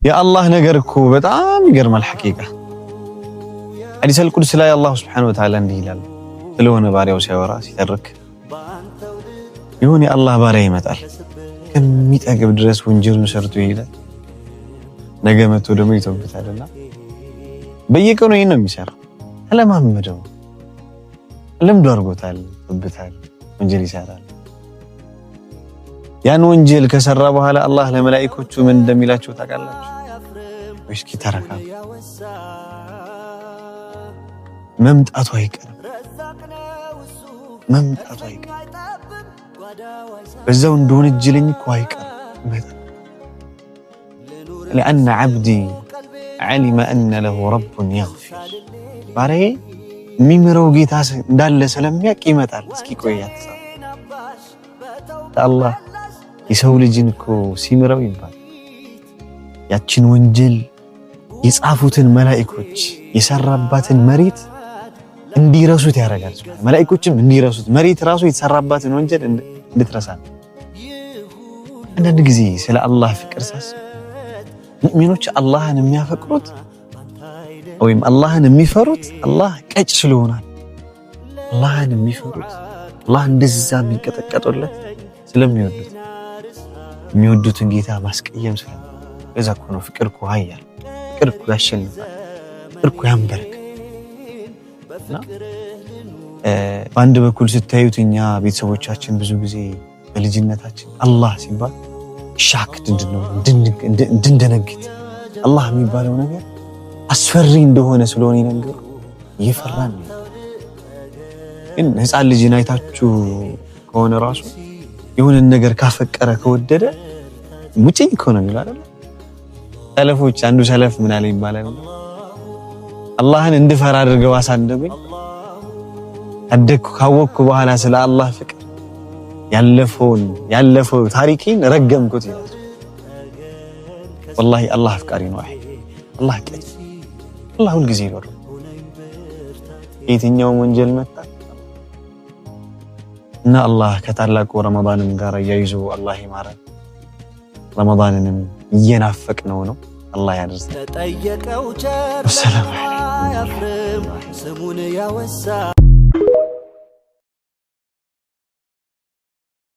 የአላህ ነገር እኮ በጣም ይገርማል ሐቂቃ ሐዲስ አልቁድስ ላይ አላህ Subhanahu Wa Ta'ala እንዲህ ይላል ስለሆነ ባሪያው ሲያወራ ሲተርክ ይሁን የአላህ ባሪያ ይመጣል ከሚጠግብ ድረስ ወንጀሉን ሰርቶ ይሄዳል ነገ መጥቶ ደግሞ ይተውበታልና በየቀኑ ይሄን ነው የሚሰራው አለማመደው ልምዱ አድርጎታል ይተውበታል ወንጀል ይሰራል ያን ወንጀል ከሰራ በኋላ አላህ ለመላእክቶቹ ምን እንደሚላቸው ታውቃላችሁ ወይስ ተረካ መምጣቱ አይቀርም በዛው እንደሆነ እጅልኝ እኮ አይቀርም لأن عبدي علم أن له رب يغفر ባሪያዬ የሚምረው ጌታ እንዳለ ስለሚያውቅ ይመጣል እስኪ ቆያት አላህ የሰው ልጅን እኮ ሲምረው ይባል ያችን ወንጀል የጻፉትን መላእክቶች የሰራባትን መሬት እንዲረሱት ያደርጋል መላእክቶችም እንዲረሱት መሬት ራሱ የተሰራባትን ወንጀል እንድትረሳ አንዳንድ ጊዜ ስለ አላህ ፍቅር ሳስብ ሙእሚኖች አላህን የሚያፈቅሩት ወይም አላህን የሚፈሩት አላህ ቀጭ ስለሆነ አላህን የሚፈሩት አላህ እንደዛ የሚንቀጠቀጡለት ስለሚወዱት የሚወዱትን ጌታ ማስቀየም ስለሆነ ለዛ እኮ ነው ፍቅር እኮ ኃያል ፍቅር እኮ ያሸንፋል ፍቅር እኮ ያንበረክ በአንድ በኩል ስታዩት እኛ ቤተሰቦቻችን ብዙ ጊዜ በልጅነታችን አላህ ሲባል ሻክት እንድንደነግጥ አላህ የሚባለው ነገር አስፈሪ እንደሆነ ስለሆነ ነገር ይፈራል ግን ህፃን ልጅን አይታችሁ ከሆነ ራሱ የሆነ ነገር ካፈቀረ ከወደደ ሙጭኝ ከሆነ ነው አይደል ሰለፎች አንዱ ሰለፍ ምን አለ ይባላል አላህን እንድፈራ አድርገው አሳደጉኝ አደኩ ካወቅኩ በኋላ ስለ አላህ ፍቅር ያለፈው ታሪኬን ረገምኩት ይላል والله አላህ ፍቃሪ ነው አላህ ቀጭ አላህ ሁሉ ጊዜ ይወር የትኛው ወንጀል መጣ እና አላህ ከታላቁ ረመዳንም ጋር ያይዞ አላህ ይማረን ረመዳንንም እየናፈቅነው ነው አላህ ያድርስ ተጠየቀው ቸር ሰላም አለይኩም ስሙን ያወሳ